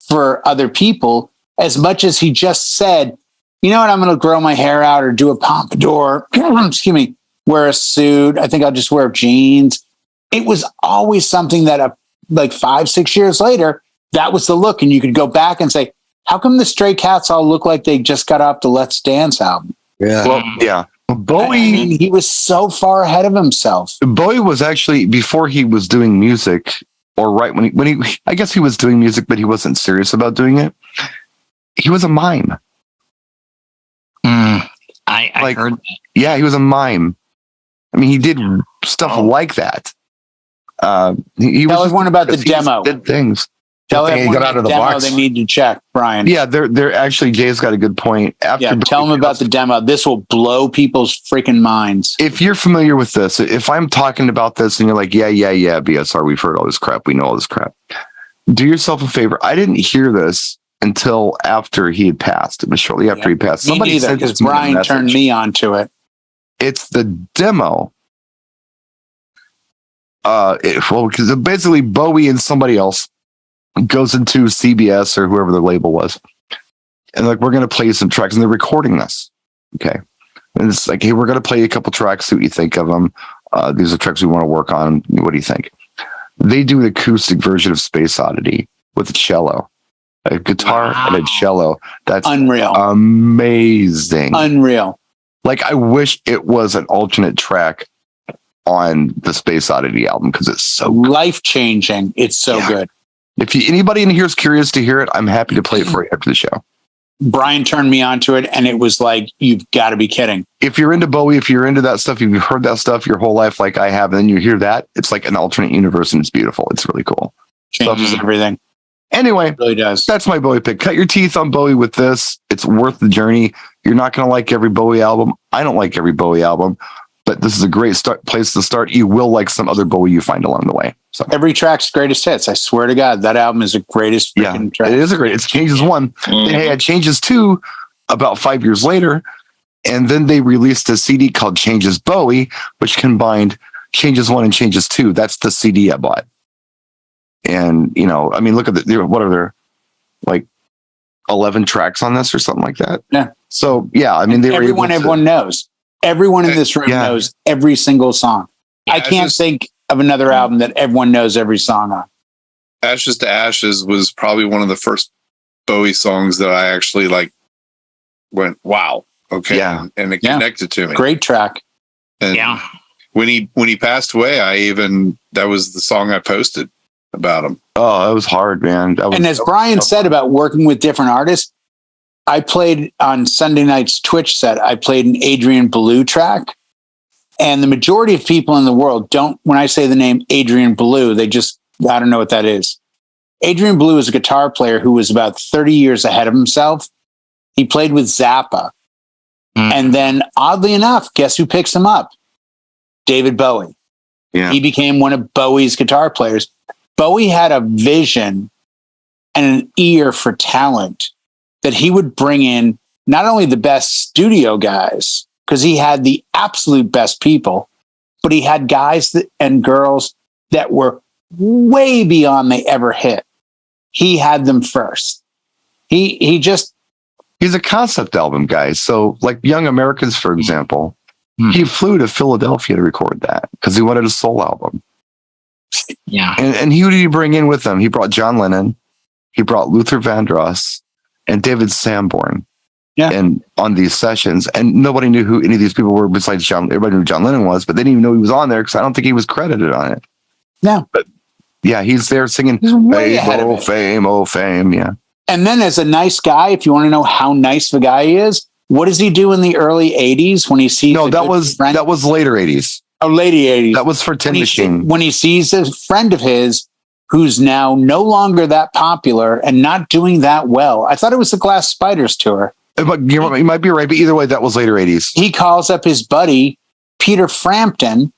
for other people as much as he just said, you know what, I'm going to grow my hair out or do a pompadour, excuse me, wear a suit. I think I'll just wear jeans. It was always something that 5-6 years later, that was the look. And you could go back and say, how come the Stray Cats all look like they just got off the Let's Dance album? Yeah. Well, yeah. Bowie, he was so far ahead of himself. Bowie was actually, before he was doing music, or right when he I guess he was doing music, but he wasn't serious about doing it. He was a mime. I heard that. Yeah, he was a mime. I mean, he did stuff like that. He Tell everyone about the demo. Did things. Tell everyone got out of the demo box. they need to check, Brian. Yeah, they're actually, Jay's got a good point. Tell them about the demo. This will blow people's freaking minds. If you're familiar with this, if I'm talking about this and you're like, yeah, BSR, we've heard all this crap. We know all this crap. Do yourself a favor. I didn't hear this until after he had passed. It was shortly after he passed. Me neither, because Brian turned me onto it. It's the demo. Because basically Bowie and somebody else goes into CBS or whoever the label was, and we're going to play some tracks, and they're recording this. Okay. And it's like, hey, we're going to play a couple tracks, see what you think of them. These are tracks we want to work on. What do you think? They do an acoustic version of Space Oddity with a cello, a guitar and a cello. That's unreal. Amazing. Unreal. I wish it was an alternate track on the Space Oddity album, because it's so life-changing. It's so good. If anybody in here is curious to hear it, I'm happy to play it for you after the show. Brian turned me onto it, and it was like, you've got to be kidding. If you're into Bowie, if you're into that stuff, you've heard that stuff your whole life like I have, and then you hear that, it's like an alternate universe, and it's beautiful. It's really cool. Changes everything. Anyway, it really does. That's my Bowie pick. Cut your teeth on Bowie with this. It's worth the journey. You're not going to like every Bowie album. I don't like every Bowie album, but this is a great place to start. You will like some other Bowie you find along the way. So every track's greatest hits. I swear to God, that album is the greatest freaking track. It is it's Changes 1. They had Changes 2 about 5 years later, and then they released a CD called Changes Bowie, which combined Changes 1 and Changes 2. That's the CD I bought. And, I mean, look at what are there, 11 tracks on this or something like that? Yeah. So, yeah, I mean, everyone knows. Everyone in this room knows every single song. Yeah, I can't think of another album that everyone knows every song on. Ashes to Ashes was probably one of the first Bowie songs that I actually went, wow. Okay. Yeah. And it connected to me. Great track. And when he passed away, that was the song I posted about him. Oh, that was hard, man. And as Brian said about working with different artists, I played on Sunday night's Twitch set. I played an Adrian Belew track. And the majority of people in the world don't, when I say the name Adrian Belew, they just, I don't know what that is. Adrian Belew is a guitar player who was about 30 years ahead of himself. He played with Zappa. And then, oddly enough, guess who picks him up? David Bowie. Yeah. He became one of Bowie's guitar players. Bowie had a vision and an ear for talent that he would bring in not only the best studio guys, because he had the absolute best people, but he had guys and girls that were way beyond they ever hit. He had them first. He's a concept album guy. So like Young Americans, for example, he flew to Philadelphia to record that because he wanted a soul album. Yeah. And who did he bring in with him? He brought John Lennon, he brought Luther Vandross, and David Sanborn. Yeah. And on these sessions, and nobody knew who any of these people were besides John. Everybody knew who John Lennon was, but they didn't even know he was on there because I don't think he was credited on it. No. But yeah, he's there singing fame, oh fame, oh fame. Yeah. And then as a nice guy, if you want to know how nice of a guy he is, what does he do in the early 80s when he sees that was later 80s. Oh, late 80s. That was for Tin Machine. When he sees a friend of his who's now no longer that popular and not doing that well. I thought it was the Glass Spiders tour. But you might be right, but either way, that was later 80s. He calls up his buddy, Peter Frampton,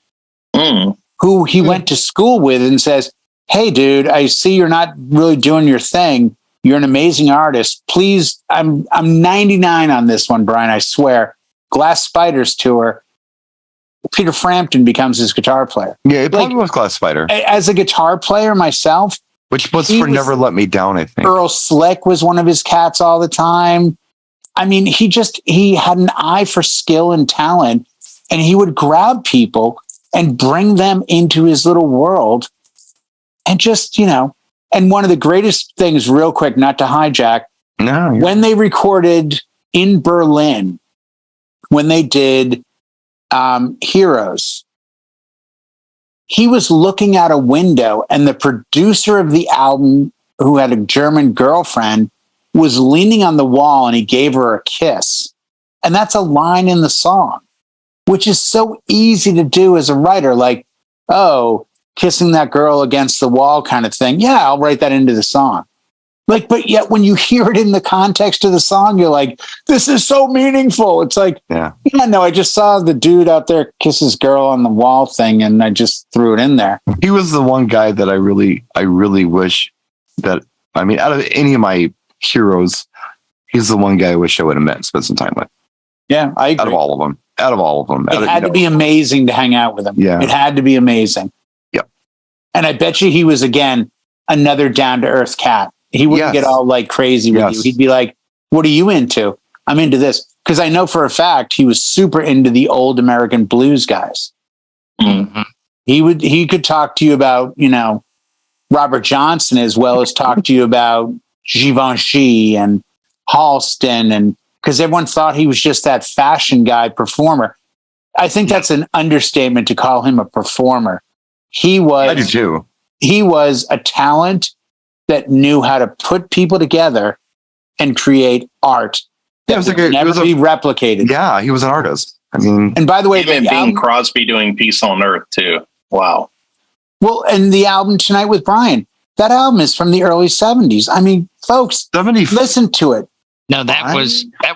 who he went to school with, and says, "Hey, dude, I see you're not really doing your thing. You're an amazing artist. Please, I'm 99 on this one, Brian, I swear. Glass Spiders tour." Peter Frampton becomes his guitar player. Yeah, it probably was Glass Spider. As a guitar player myself, which was for Never Let Me Down, I think. Earl Slick was one of his cats all the time. I mean, he had an eye for skill and talent, and he would grab people and bring them into his little world. And just, and one of the greatest things, real quick, not to hijack, when they recorded in Berlin, when they did Heroes, he was looking out a window, and the producer of the album, who had a German girlfriend, was leaning on the wall, and he gave her a kiss. And that's a line in the song, which is so easy to do as a writer. Like, oh, kissing that girl against the wall kind of thing. Yeah, I'll write that into the song. Like, but yet when you hear it in the context of the song, you're like, this is so meaningful. It's like, no, I just saw the dude out there kiss his girl on the wall thing, and I just threw it in there. He was the one guy that I really wish that, out of any of my heroes, he's the one guy I wish I would have met and spent some time with. Yeah, I agree. Out of all of them. It had to be amazing to hang out with him. Yeah. It had to be amazing. Yep. And I bet you he was, again, another down-to-earth cat. He wouldn't get all like crazy with you. He'd be like, what are you into? I'm into this. Because I know for a fact he was super into the old American blues guys. Mm-hmm. He could talk to you about, Robert Johnson, as well as talk to you about Givenchy and Halston, and because everyone thought he was just that fashion guy performer. I think that's an understatement to call him a performer. I do too. He was a talent that knew how to put people together and create art that would never be replicated. Yeah, he was an artist. And by the way, even Bing Crosby doing Peace on Earth too. Wow. Well, and the album Tonight with Brian, that album is from the early 70s. Folks, listen to it. No, that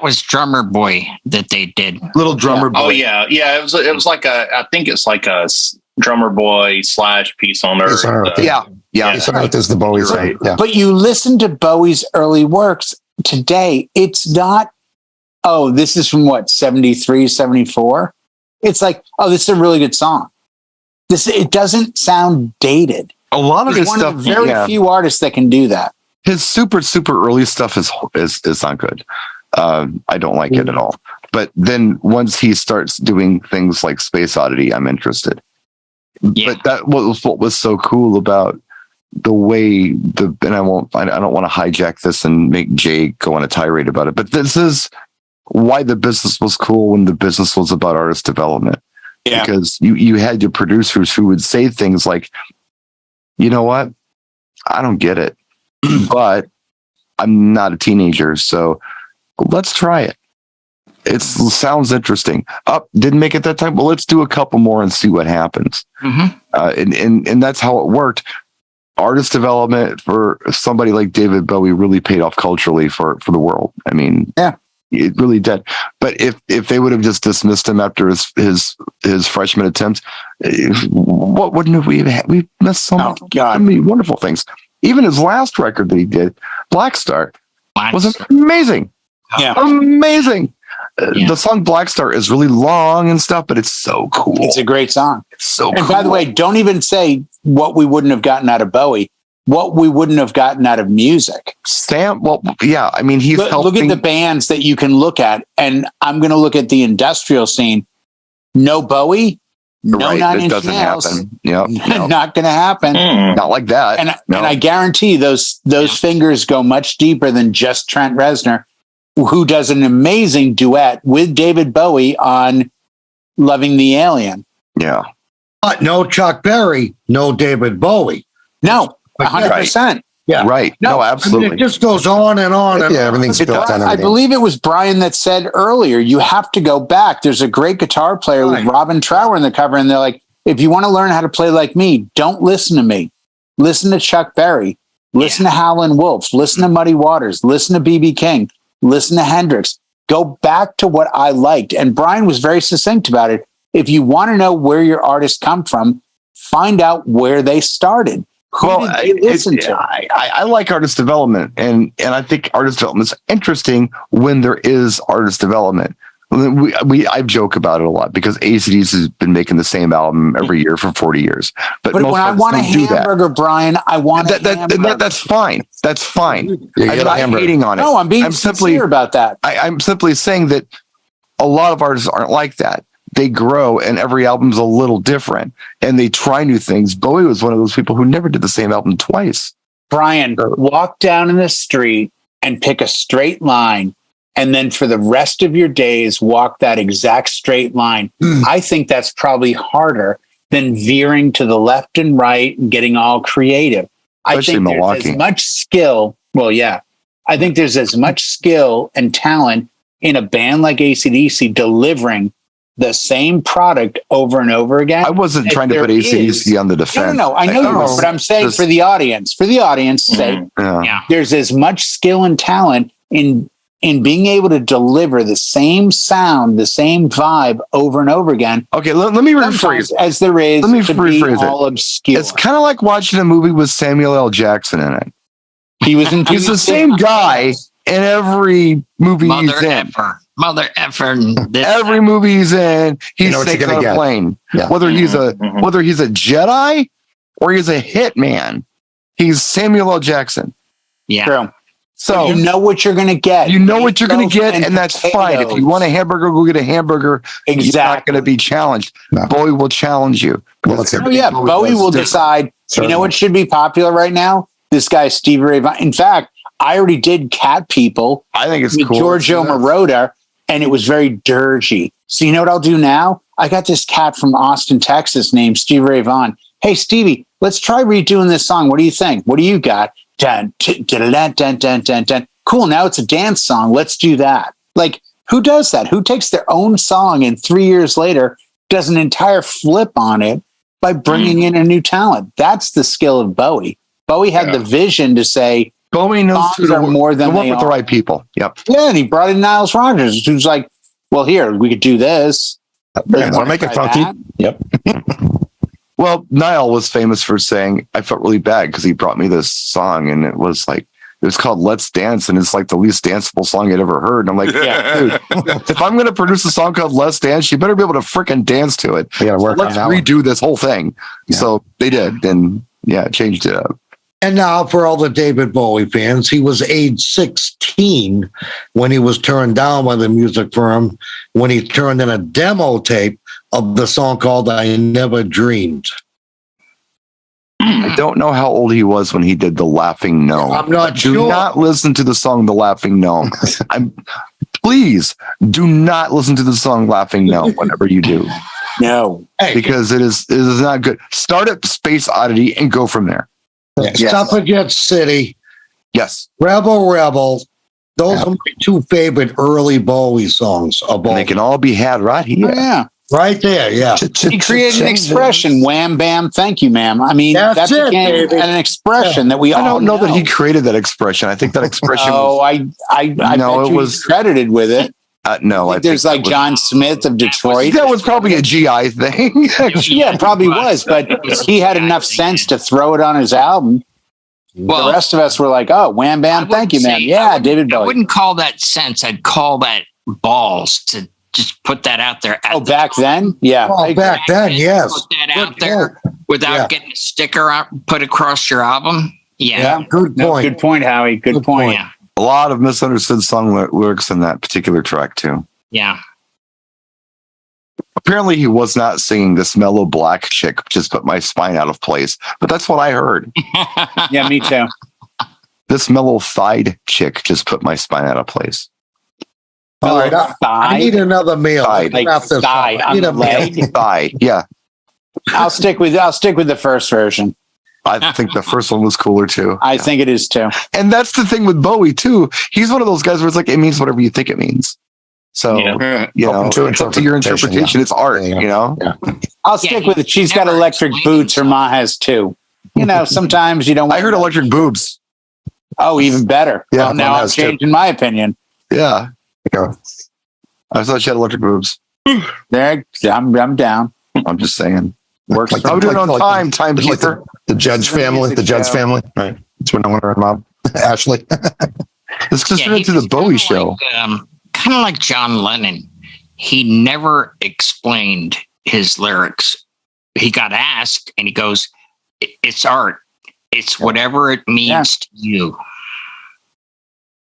was Drummer Boy that they did. Little Drummer Boy. Oh yeah. It was like I think it's like a Drummer Boy / Peace on Earth. Yeah. Peace on Earth is the Bowie song. Right. Yeah. But you listen to Bowie's early works today, it's not, oh, this is from what, 73, 74? It's like, oh, this is a really good song. It doesn't sound dated. A lot of his stuff, of the very few artists that can do that. His super early stuff is not good. I don't like it at all. But then once he starts doing things like Space Oddity, I'm interested. Yeah. But that was what was so cool about the way and I don't want to hijack this and make Jay go on a tirade about it. But this is why the business was cool when the business was about artist development. Yeah. Because you had your producers who would say things like, you know what? I don't get it, but I'm not a teenager. So let's try it. It sounds interesting. Didn't make it that time. Well, let's do a couple more and see what happens. And that's how it worked. Artist development for somebody like David Bowie really paid off culturally for the world. I mean, yeah, it really did. But if they would have just dismissed him after his freshman attempt, what wouldn't have we had? We missed so many wonderful things. Even his last record that he did, Black Star, was amazing. Yeah, amazing. The song Black Star is really long and stuff, but it's so cool. It's a great song. It's so and cool. By the way, don't even say what we wouldn't have gotten out of Bowie, what we wouldn't have gotten out of music. Sam, well, yeah, I mean, he's helping. Look at the bands that you can look at, and I'm going to look at the industrial scene. No Bowie, no right, 9 it Inch doesn't Nails. happen. Yep, Not going to happen. Not like that. And I guarantee those fingers go much deeper than just Trent Reznor, who does an amazing duet with David Bowie on Loving the Alien. Yeah. But no Chuck Berry, no David Bowie. No, 100%. Yeah. Right. No, absolutely. I mean, it just goes on and on. And everything's built on everything. I believe it was Brian that said earlier, you have to go back. There's a great guitar player with Robin Trower in the cover, and they're like, if you want to learn how to play like me, don't listen to me. Listen to Chuck Berry. Listen to Howlin' Wolf. Listen to Muddy Waters. Listen to B.B. King. Listen to Hendrix. Go back to what I liked. And Brian was very succinct about it. If you want to know where your artists come from, find out where they started. Who did they listen to? I like artist development, and I think artist development is interesting when there is artist development. I joke about it a lot because AC/DC has been making the same album every year for 40 years. But when I want a hamburger, Brian, I want a hamburger. That's fine. That's fine. I'm not hating on it. No, I'm being sincere about that. I'm simply saying that a lot of artists aren't like that. They grow, and every album's a little different, and they try new things. Bowie was one of those people who never did the same album twice. Brian, walk down in the street and pick a straight line, and then for the rest of your days, walk that exact straight line. I think that's probably harder than veering to the left and right and getting all creative. Especially I think there's as much skill. Well, yeah. I think there's as much skill and talent in a band like AC/DC delivering the same product over and over again. I wasn't trying to put AC/DC on the defense. No, I know you were, but I'm saying for the audience sake, there's as much skill and talent in being able to deliver the same sound, the same vibe over and over again. Okay, let me rephrase as there is. Let me to rephrase be all obscure. It's kind of like watching a movie with Samuel L. Jackson in it. He's the same guy in every movie he's in. Mother effer. Every movie he's in, he's taking on a plane. Yeah. Whether he's a Jedi or he's a hitman, he's Samuel L. Jackson. Yeah. True. So you know what you're going to get. You know what you're going to get, and that's fine. If you want a hamburger, go get a hamburger. Exactly. You're not going to be challenged. No. Bowie will challenge you. Bowie will decide. You know what should be popular right now? This guy Stevie Ray Vaughan. In fact, I already did Cat People. I think it's with cool. Giorgio Moroder, and it was very dirgy. So you know what I'll do now? I got this cat from Austin, Texas, named Stevie Ray Vaughan. Hey, Stevie, let's try redoing this song. What do you think? What do you got? Dun, dun, dun, dun, dun, dun, dun. Cool. Now it's a dance song. Let's do that. Like, who does that? Who takes their own song and 3 years later does an entire flip on it by bringing in a new talent? That's the skill of Bowie. Bowie had the vision to say, Bowie knows songs are more than they with are. the right people. Yep. Yeah, and he brought in Niles Rodgers, who's like, well, here, we could do this. Want to make it funky? That. Yep. Well, Niall was famous for saying, I felt really bad because he brought me this song, and it was called Let's Dance, and it's like the least danceable song I'd ever heard. And I'm like, dude, if I'm going to produce a song called Let's Dance, you better be able to freaking dance to it. Let's redo this whole thing. Yeah. So they did, and changed it up. And now for all the David Bowie fans, he was age 16 when he was turned down by the music firm when he turned in a demo tape of the song called I Never Dreamed. I don't know how old he was when he did The Laughing Gnome. I'm not sure. Do not listen to the song The Laughing Gnome. Please do not listen to the song Laughing Gnome whenever you do. No. Because it is not good. Start at Space Oddity and go from there. Suffragette City. Yes. Rebel Rebel. Those are my two favorite early Bowie songs of all. And they can all be had right here. Oh, yeah. Right there, yeah. He created an expression, wham, bam, thank you, ma'am. I mean, That's that it, became baby. an expression that we all I don't know that he created that expression. I think that expression Oh, was, I No, bet it you was- he's credited with it. no. I There's think like that was- John Smith of Detroit. That was probably a GI thing. Yeah, it probably was, but he had enough sense to throw it on his album. Well, The rest of us were like, oh, wham, bam, thank you, man. Yeah, David I Bowie. wouldn't call that sense. I'd call that balls to just put that out there. Oh, back then? Yeah. Oh, back then, yes. Put that out there without getting a sticker put across your album. Yeah. Yeah. Good No, point. good point, Howie. Good point. Yeah. A lot of misunderstood song lyrics in that particular track too. Yeah. Apparently, he was not singing "This mellow black chick just put my spine out of place," but that's what I heard. Yeah, me too. This mellow thighed chick just put my spine out of place. All right, I need another meal. Thigh. Like Wrap this thigh up. I on need the a meal. leg. Thigh, yeah. I'll stick with the first version. I think the first one was cooler too. I think it is too. And that's the thing with Bowie too. He's one of those guys where it's like it means whatever you think it means. So Yeah. you know, Open to it's up to your interpretation. yeah. It's art, Yeah. you know. I'll stick with it. She's got never electric explained boots. Her ma has too. You know, sometimes you don't. I heard electric boobs. Oh, even better. Yeah, Well, now mine I'm has too. changing my opinion. Yeah, Go. I thought she had electric boobs. There, I'm down. I'm just saying. Works. Like for I'm me. doing it on like- time. Like Timekeeper. the Judge It's a family, music the Judge show. family. Right. That's what I want to run, Mom. Ashley. Let's just Yeah, get he into the was Bowie kinda show. Kind of like John Lennon. He never explained his lyrics. He got asked and he goes, "It's art. It's whatever it means to you."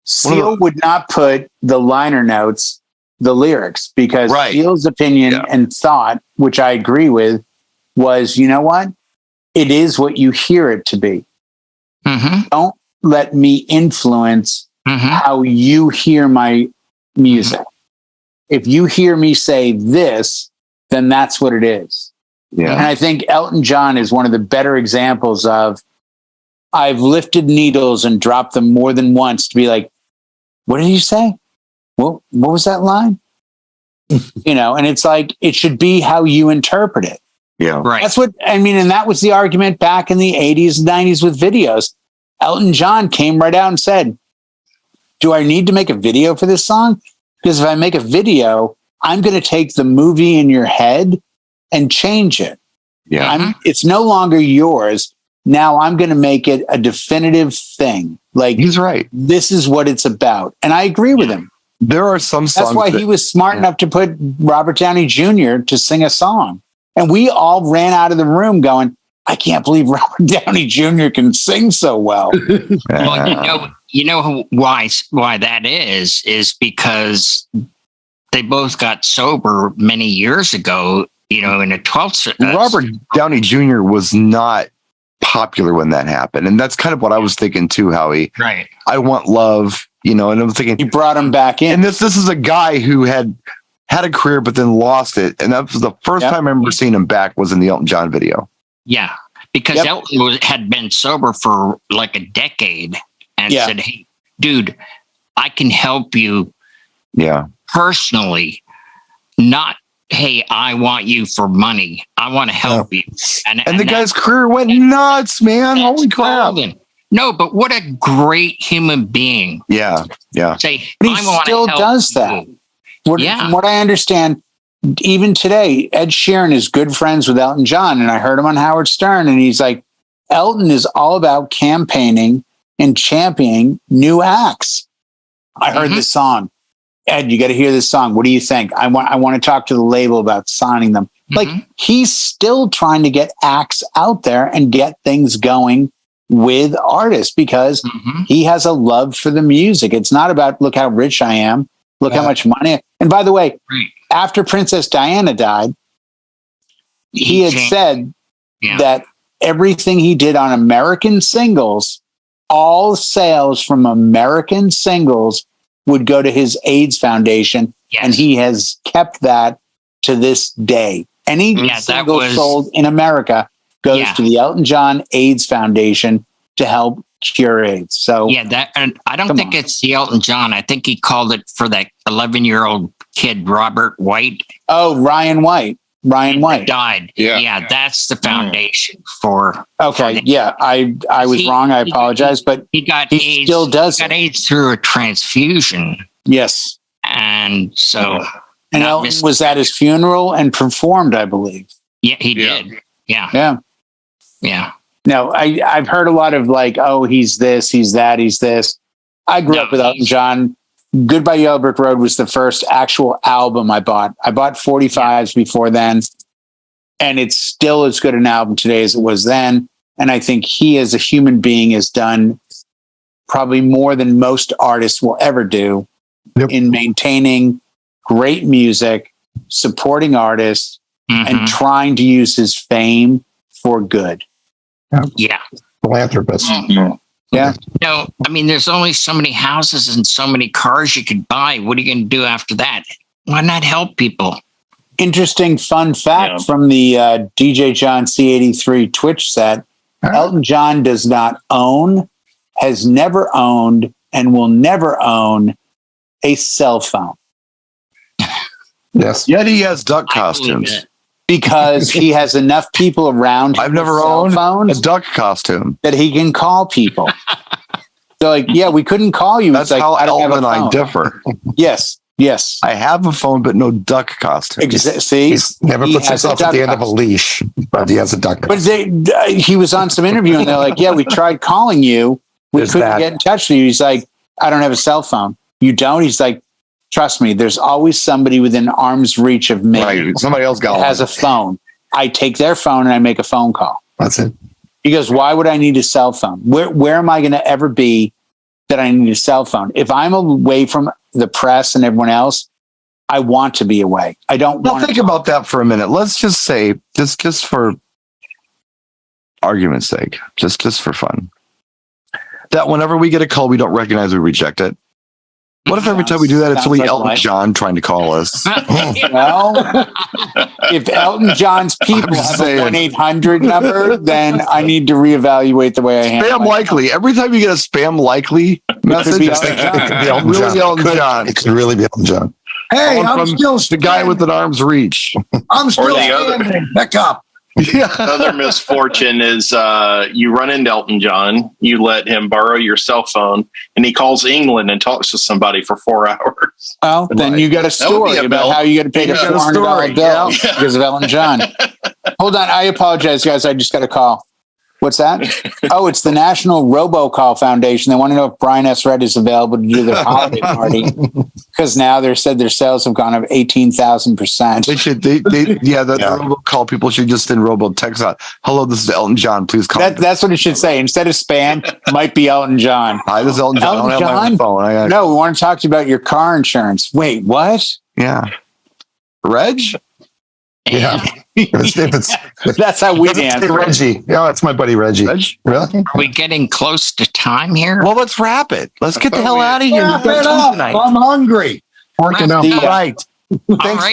Seal would not put the liner notes, the lyrics, because Right. Seal's opinion Yeah. and thought, which I agree with, was, you know what? It is what you hear it to be. Mm-hmm. Don't let me influence Mm-hmm. how you hear my music. If you hear me say this, then that's what it is. And Yeah, I think Elton John is one of the better examples of I've lifted needles and dropped them more than once to be like, what did you say? What was that line? You know, and it's like, it should be how you interpret it. yeah. Right. That's what I mean. And that was the argument back in the 80s and 90s with videos. Elton John came right out and said, do I need to make a video for this song? Because if I make a video, I'm going to take the movie in your head and change it. Yeah. It's no longer yours. Now I'm going to make it a definitive thing. Like, He's right. this is what it's about. And I agree with him. There are some songs. That's why he was smart enough to put Robert Downey Jr. to sing a song. And we all ran out of the room going, I can't believe Robert Downey Jr. can sing so well. Well, you know why that is because they both got sober many years ago. You know, in a 12th. Robert Downey Jr. was not popular when that happened, and that's kind of what I was thinking too, Howie. Right. I Want Love, you know, and I'm thinking, He brought him back in. and this is a guy who had a career but then lost it, and that was the first Yep. time I remember seeing him back was in the Elton John video. Yeah, because Yep. Elton had been sober for like a decade and Yeah. said, "Hey, dude, I can help you Yeah, personally, not." Hey, I want you for money. I want to help you. and the guy's career went nuts, man. Holy crap! golden. No, but what a great human being. Yeah, yeah. Say, But he I want still to help does that. you. Yeah. From what I understand, even today, Ed Sheeran is good friends with Elton John. And I heard him on Howard Stern, and he's like, Elton is all about campaigning and championing new acts. I heard Mhm. this song. Ed, you got to hear this song. What do you think? I want to talk to the label about signing them. Like, Mhm. he's still trying to get acts out there and get things going with artists because Mhm. he has a love for the music. It's not about, look how rich I am. Look how much money. And by the way, Right. after Princess Diana died, he had changed. said Yeah. that everything he did on American singles, all sales from American singles would go to his AIDS foundation. Yes. And he has kept that to this day. Any Yeah, that single was- sold in America goes Yeah. to the Elton John AIDS Foundation to help cure AIDS. So yeah, that, and I don't think it's the Elton John. I think he called it for that 11-year-old kid, Robert White. Oh, Ryan White Died. Yeah, that's the foundation for. Okay, yeah, I was wrong. I apologize, but he got AIDS. Still does. He got AIDS through a transfusion. Yes, and so. And Elton was at his funeral and performed, I believe. Yeah, he did. Yeah. No, I've heard a lot of like, oh, he's this, he's that, he's this. I grew up with Elton John. Goodbye Yellow Brick Road was the first actual album I bought. I bought 45s before then, and it's still as good an album today as it was then. And I think he, as a human being, has done probably more than most artists will ever do in maintaining great music, supporting artists, and trying to use his fame for good. Yeah. Philanthropist. Yeah. No, I mean, there's only so many houses and so many cars you could buy. What are you going to do after that? Why not help people? Interesting fun fact from the DJ John C83 Twitch set. Elton John does not own, has never owned, and will never own a cell phone. Yes. Yet he has duck costumes. Because he has enough people around him. I've never owned a duck costume that he can call people. They're like, yeah, we couldn't call you. That's like, how Elton and I differ. Yes. I have a phone, but no duck costume. See, he never puts himself at the end of a leash, but he has a duck costume. But he was on some interview, and they're like, yeah, we tried calling you. We couldn't get in touch with you. He's like, I don't have a cell phone. You don't? He's like, trust me, there's always somebody within arm's reach of me. Right. Somebody else has a phone. I take their phone and I make a phone call. That's it. He goes, why would I need a cell phone? Where am I going to ever be that I need a cell phone? If I'm away from the press and everyone else, I want to be away. I don't want to think about that for a minute. Let's just say, just for argument's sake, just for fun, that whenever we get a call we don't recognize, we reject it. What if every time we do that, it's really like Elton John trying to call us? Well, if Elton John's people have a 1-800 number, then I need to reevaluate the way I handle it. Spam likely. Every time you get a spam likely message, it could be Elton John. It could really be Elton John. Hey, I'm still the guy with an arm's reach. I'm still standing. Back up. Yeah. Another misfortune is you run into Elton John, you let him borrow your cell phone, and he calls England and talks to somebody for 4 hours. Well, then you got a story about how you got to pay the $400 bill because of Elton John. Hold on. I apologize, guys. I just got a call. What's that? Oh, it's the National Robocall Foundation. They want to know if Brian S. Red is available to do their holiday party because now they said their sales have gone up 18,000%. They should. The robocall people should just send robo text out. Hello, this is Elton John. Please call. That's what it should say instead of spam. Might be Elton John. Hi, this is Elton John. Elton I don't John? have my phone. No, we want to talk to you about your car insurance. Wait, what? Yeah, Reg. Yeah. That's how we answer. Reggie. Yeah, that's my buddy Reggie. Really? Are we getting close to time here? Well, let's wrap it. Let's get the hell out of here. I'm hungry. Working out. Right. Thanks